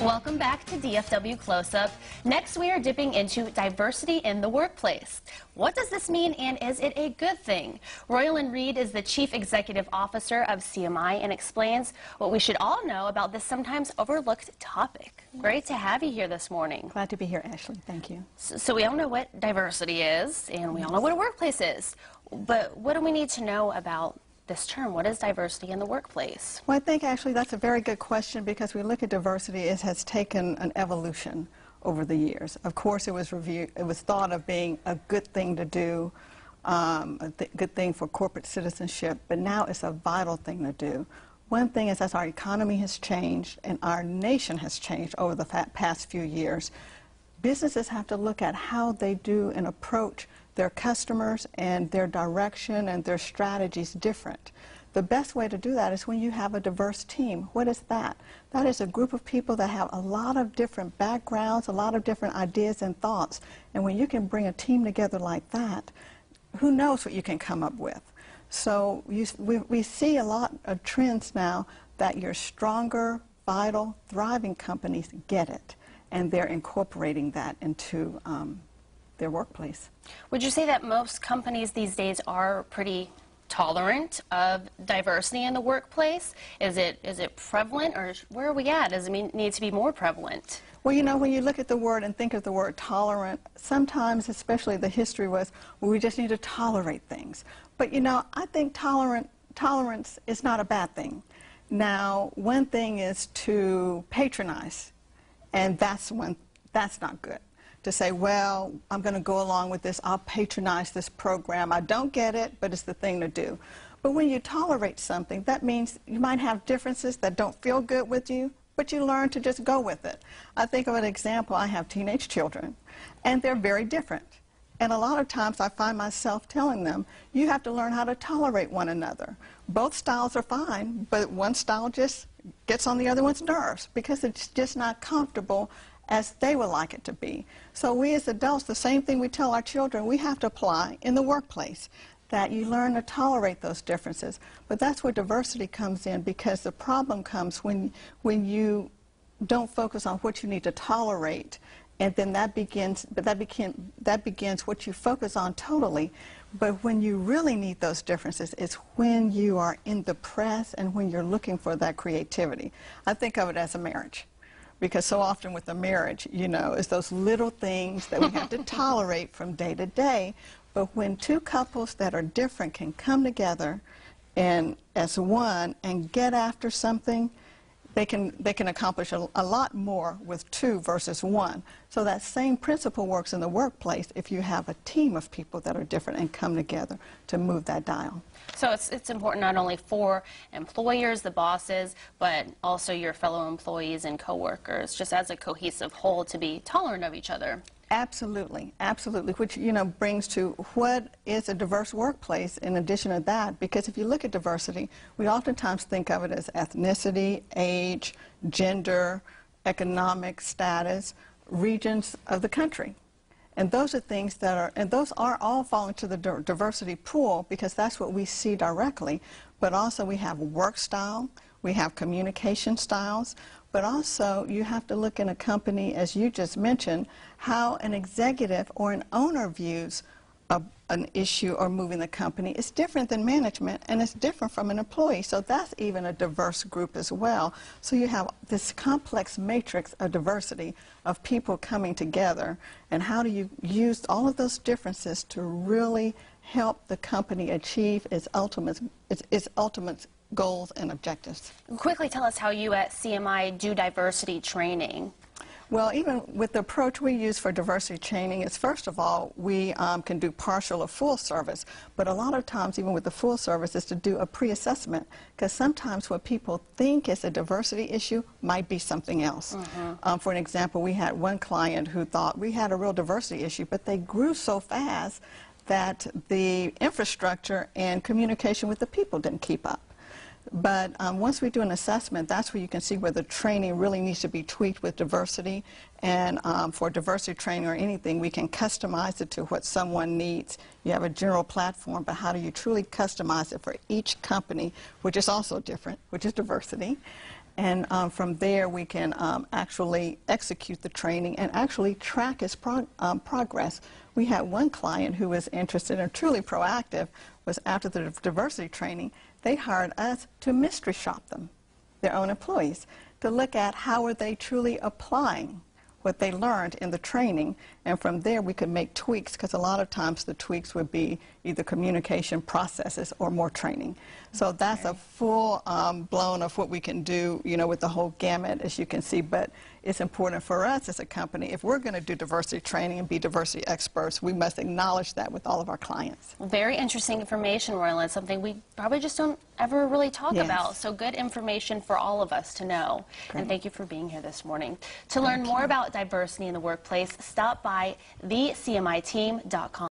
Welcome back to DFW Close-Up. Next, we are dipping into diversity in the workplace. What does this mean, and is it a good thing? Royalyn Reed is the Chief Executive Officer of CMI and explains what we should all know about this sometimes overlooked topic. Great to have you here this morning. Glad to be here, Ashley. Thank you. So we all know what diversity is, and we all know what a workplace is. But what do we need to know about this term? What is diversity in the workplace? Well, I think actually that's a very good question, because we look at diversity, it has taken an evolution over the years. Of course, it was thought of being a good thing to do, good thing for corporate citizenship, but now it's a vital thing to do. One thing is, as our economy has changed and our nation has changed over the past few years, businesses have to look at how they do and approach their customers and their direction and their strategies different. The best way to do that is when you have a diverse team. What is that? That is a group of people that have a lot of different backgrounds, a lot of different ideas and thoughts. And when you can bring a team together like that, who knows what you can come up with. So we see a lot of trends now that your stronger, vital, thriving companies get it, and they're incorporating that into their workplace. Would you say that most companies these days are pretty tolerant of diversity in the workplace? Is it prevalent, or where are we at? Does it need to be more prevalent? Well, you know, when you look at the word and think of the word tolerant, sometimes, especially the history was, well, we just need to tolerate things. But, you know, I think tolerance is not a bad thing. Now, one thing is to patronize, and that's not good. To say, well, I'm going to go along with this, I'll patronize this program. I don't get it, but it's the thing to do. But when you tolerate something, that means you might have differences that don't feel good with you, but you learn to just go with it. I think of an example. I have teenage children, and they're very different. And a lot of times I find myself telling them, you have to learn how to tolerate one another. Both styles are fine, but one style just gets on the other one's nerves because it's just not comfortable as they would like it to be. So we as adults, the same thing we tell our children, we have to apply in the workplace, that you learn to tolerate those differences. But that's where diversity comes in, because the problem comes when you don't focus on what you need to tolerate, and then that begins what you focus on totally. But when you really need those differences, it's when you are in the press and when you're looking for that creativity. I think of it as a marriage. Because so often with a marriage, you know, it's those little things that we have to tolerate from day to day. But when two couples that are different can come together and as one and get after something, they can accomplish a lot more with two versus one. So that same principle works in the workplace if you have a team of people that are different and come together to move that dial. So it's important not only for employers, the bosses, but also your fellow employees and coworkers, just as a cohesive whole, to be tolerant of each other. Absolutely, absolutely, which, you know, brings to what is a diverse workplace in addition to that, because if you look at diversity, we oftentimes think of it as ethnicity, age, gender, economic status, regions of the country. And those are things that are, and those are all fall into the diversity pool, because that's what we see directly. But also we have work style, we have communication styles, but also you have to look in a company, as you just mentioned, how an executive or an owner views an issue or moving the company is different than management, and it's different from an employee. So that's even a diverse group as well. So you have this complex matrix of diversity of people coming together, and how do you use all of those differences to really help the company achieve its ultimate goals and objectives. Quickly tell us how you at CMI do diversity training. Well, even with the approach we use for diversity training is, first of all, we can do partial or full service, but a lot of times, even with the full service, is to do a pre-assessment, because sometimes what people think is a diversity issue might be something else. For an example, we had one client who thought we had a real diversity issue, but they grew so fast that the infrastructure and communication with the people didn't keep up. But once we do an assessment, that's where you can see where the training really needs to be tweaked with diversity. And for diversity training or anything, we can customize it to what someone needs. You have a general platform, but how do you truly customize it for each company, which is also different, which is diversity. And from there, we can actually execute the training and actually track his progress. We had one client who was interested and truly proactive, was after the diversity training, they hired us to mystery shop them, their own employees, to look at how are they truly applying what they learned in the training, and from there we could make tweaks, because a lot of times the tweaks would be either communication processes or more training. So that's a full blown of what we can do, you know, with the whole gamut, as you can see. But it's important for us as a company, if we're going to do diversity training and be diversity experts, we must acknowledge that with all of our clients. Very interesting information, Royalyn, something we probably just don't ever really talk Yes. about. So good information for all of us to know. Great. And thank you for being here this morning. To learn more about diversity in the workplace, stop by thecmiteam.com.